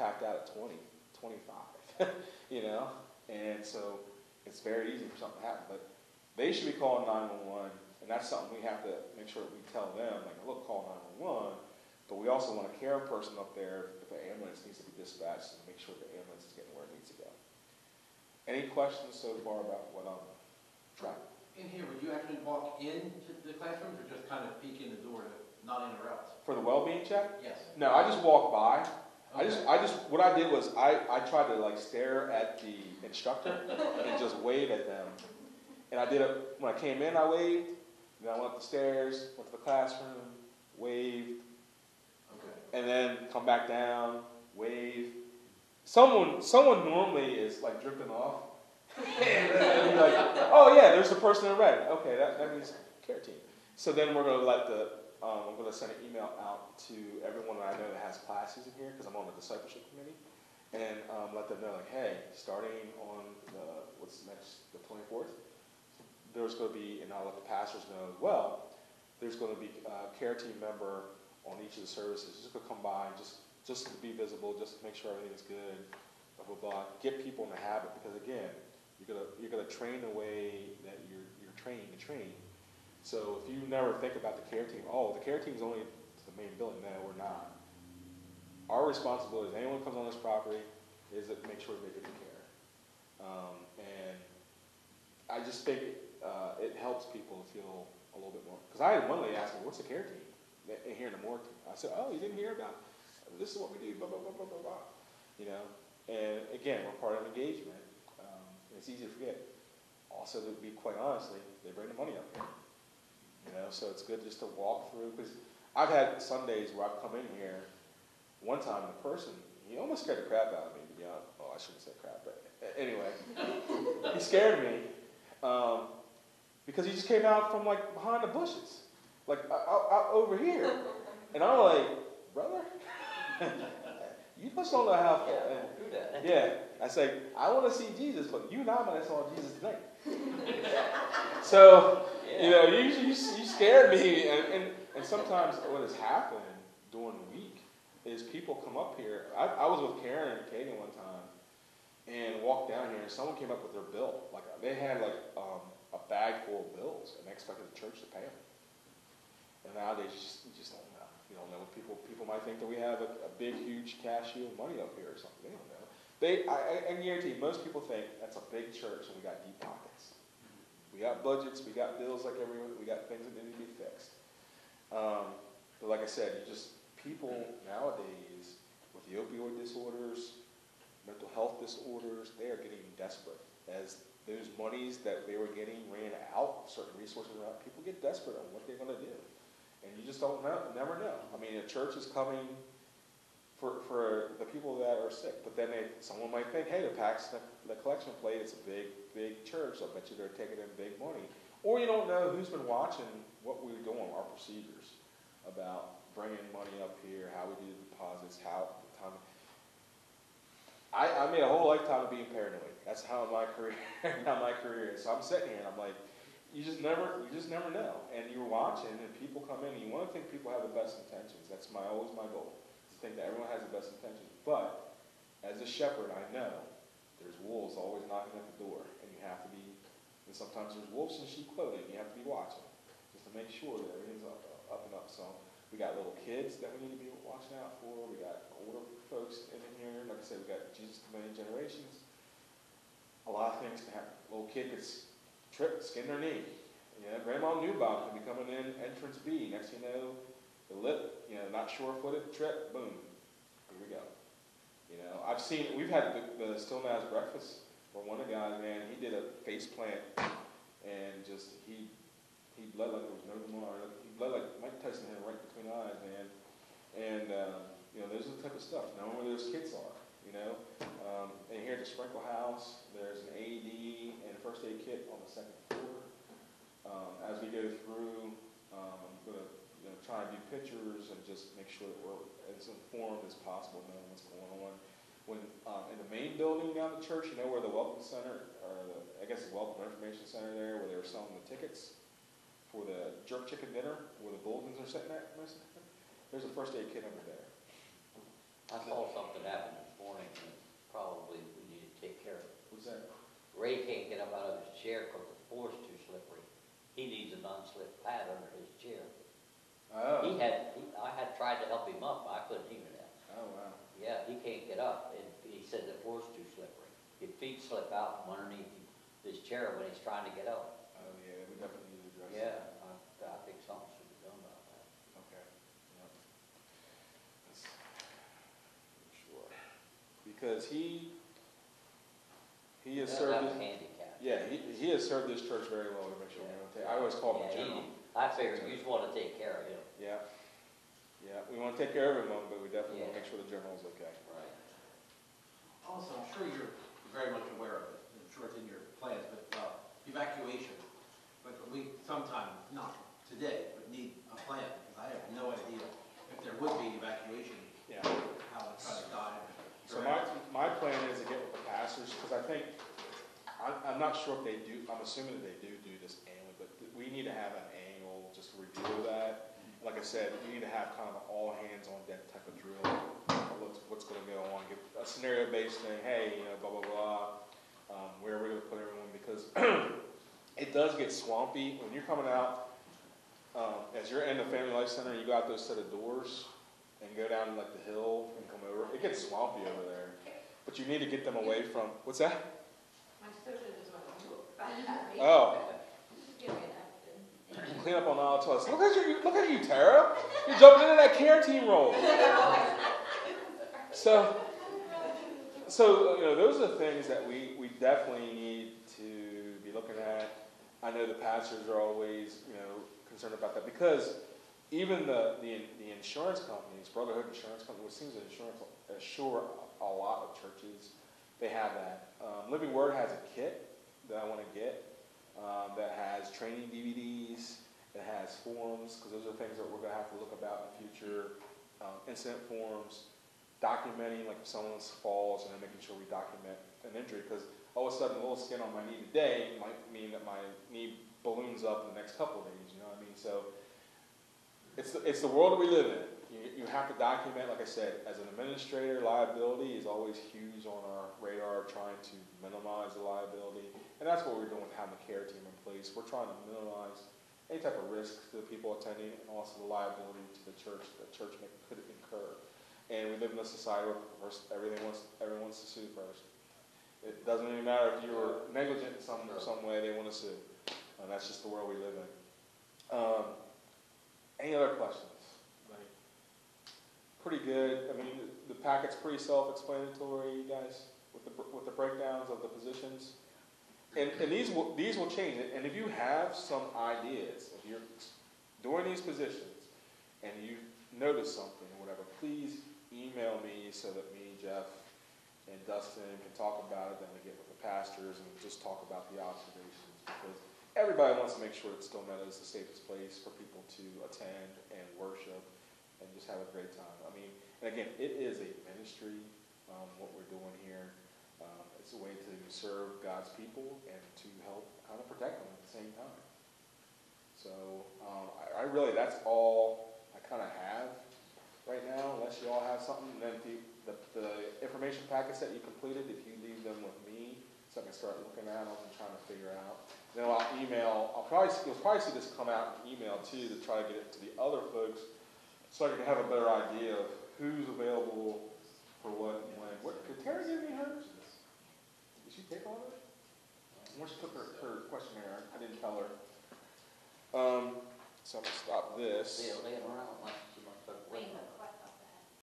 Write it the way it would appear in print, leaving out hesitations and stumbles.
tapped out at 20, 25, you know? And so it's very easy for something to happen. But they should be calling 911, and that's something we have to make sure we tell them, like, look, call 911, but we also want a care person up there if an ambulance needs to be dispatched and make sure the ambulance is getting where it needs to go. Any questions so far about what I'm trying? In here, would you actually walk into the classrooms or just kind of peek in the door to not interrupt? For the well-being check? Yes. No, I just walk by. Okay. What I did was I tried to like stare at the instructor and just wave at them. And I did it when I came in, I waved. Then I went up the stairs, went to the classroom, waved. Okay. And then come back down, wave. Someone normally is like drifting off. And like, oh yeah, there's a person in red. Okay, that means care team. So then we're gonna let I'm gonna send an email out to everyone that I know that has classes in here because I'm on the discipleship committee, and let them know like, hey, starting on the 24th, there's going to be, and I'll let the pastors know as well. There's going to be a care team member on each of the services. Just going to come by, just to be visible, just to make sure everything's good, blah blah blah. Get people in the habit because again, you're gonna train the way that you're trained to train. So if you never think about the care team, oh, the care team's only to the main building. No, we're not. Our responsibility, if anyone comes on this property, is to make sure they get the care. And I just think it helps people to feel a little bit more. Because I had one lady ask me, what's the care team? Here in the morgue team. I said, oh, you didn't hear about it? This is what we do, blah, blah, blah, blah, blah, blah. You know? And again, we're part of engagement. It's easy to forget. Also, to be quite honestly, they bring the money up here. You know, so it's good just to walk through. Because I've had Sundays where I've come in here. One time, the person, he almost scared the crap out of me, to be honest. Oh, I shouldn't say crap, but anyway. He scared me because he just came out from, like, behind the bushes. Like, out over here. And I'm like, brother, you just don't know how far. Yeah. I say, I want to see Jesus, but you and I might have saw Jesus tonight. So, you know, you scared me. And sometimes what has happened during the week is people come up here. I was with Karen and Katie one time and walked down here, and someone came up with their bill. Like, they had, like, a bag full of bills, and they expected the church to pay them. And nowadays, you just don't know. You don't know. People might think that we have a big, huge cashew of money up here or something. They don't know. I guarantee you, most people think that's a big church and we got deep pockets. We got budgets, we got bills like everyone, we got things that need to be fixed. But like I said, people nowadays with the opioid disorders, mental health disorders, they are getting desperate. As those monies that they were getting ran out, certain resources ran out, people get desperate on what they're going to do. And you just don't know, never know. I mean, a church is coming for the people that are sick, but then someone might think, hey, the collection plate, it's a big church, so I bet you they're taking in big money. Or you don't know who's been watching what we're doing, our procedures, about bringing money up here, how we do the deposits, I made a whole lifetime of being paranoid. That's how my career is. So I'm sitting here and I'm like, you just never know. And you're watching and people come in and you want to think people have the best intentions. That's always my goal. Think that everyone has the best intentions, but as a shepherd, I know there's wolves always knocking at the door, and you have to be. And sometimes there's wolves in sheep clothing. You have to be watching, just to make sure that everything's up and up. So we got little kids that we need to be watching out for. We got older folks in here. Like I said, we got Jesus to many generations. A lot of things can happen. A little kid gets tripped, skinned their knee. You know, Grandma Newbaum can be coming in entrance B. Next thing you know. The lip, not sure-footed, trip, boom, here we go. We've had the Still Mass breakfast where one of the guys, man, he did a face plant and just, he bled like there was no tomorrow. He bled like Mike Tyson had right between the eyes, man. And, those are the type of stuff, knowing where those kids are, And here at the Sprinkle House, there's an AED and a first aid kit on the second floor. As we go through, I'm going to try and do pictures and just make sure that we're as informed as possible, knowing what's going on. When in the main building down the church, where the Welcome Center, or the Welcome Information Center there, where they were selling the tickets for the jerk chicken dinner, where the bulletins are sitting at, there's a first aid kit under there. I saw something happen this said the floor's too slippery. Your feet slip out from underneath this chair when he's trying to get up. Oh, yeah, we definitely need to address Yeah, that. I think something should be done about that. Okay, yep. That's for sure. Because he has Doesn't served, have a handicap. yeah, he has served this church very well to make sure we don't take, I always call him Yeah, general. I figured you just want to take care of him. Yeah, yeah, we want to take care of everyone, but we definitely want to Yeah. make sure the general's okay. Right. Also, I'm sure you're very much aware of it, I'm sure it's in your plans, but evacuation. But we sometimes, not today, but need a plan, because I have no idea if there would be evacuation, Yeah. how to try to guide. So my plan is to get with the pastors, because I think, I'm not sure if they do, I'm assuming that they do this annually, but we need to have an annual just review of that. Like I said, we need to have kind of an all hands on deck type of drill, what's going to go on, give a scenario based thing, hey, you know, blah, blah, blah, where are we going to put everyone, because it does get swampy when you're coming out, as you're in the Family Life Center, you got those set of doors and go down like the hill and come over, it gets swampy over there, but you need to get them away from, what's that? My sister just went to look. Oh. Just give me an napkin. Clean up on aisle 12. Look at you, Tara. You're jumping into that care team role. So you know, those are the things that we definitely need to be looking at. I know the pastors are always, you know, concerned about that because even the insurance companies, Brotherhood Insurance Company, which seems to assure a lot of churches, they have that. Living Word has a kit that I want to get that has training DVDs. It has forums, because those are things that we're going to have to look about in the future. Incident forms, documenting, like if someone falls, and then making sure we document an injury, because all of a sudden a little skin on my knee today might mean that my knee balloons up in the next couple of days, you know what I mean? So it's the world that we live in. You have to document, like I said, as an administrator, liability is always huge on our radar, trying to minimize the liability. And that's what we're doing with having the care team in place. We're trying to minimize any type of risk to the people attending, and also the liability to the church that church could incur. And we live in a society where everyone wants to sue first. It doesn't even matter if you were negligent in some way, they want to sue. And that's just the world we live in. Any other questions? Like, pretty good. I mean, the packet's pretty self-explanatory, you guys, with the breakdowns of the positions. And these will change it. And if you have some ideas, if you're doing these positions and you notice something or whatever, please email me so that me, Jeff, and Dustin can talk about it. Then we get with the pastors and just talk about the observations, because everybody wants to make sure that Stone Meadow is the safest place for people to attend and worship and just have a great time. I mean, and again, it is a ministry, what we're doing here. It's a way to serve God's people and to help kind of protect them at the same time. So I really, that's all I kind of have right now, unless you all have something. And then the information packets that you completed, if you leave them with me, so I can start looking at them and trying to figure out. Then I'll email, you'll probably see this come out in email too, to try to get it to the other folks, so I can have a better idea of who's available for what and when. Could Terry give me hers? Did she take all of it? When she took her questionnaire, I didn't tell her. So I'm going to stop this. See it laying around like she must have. Wait, no question.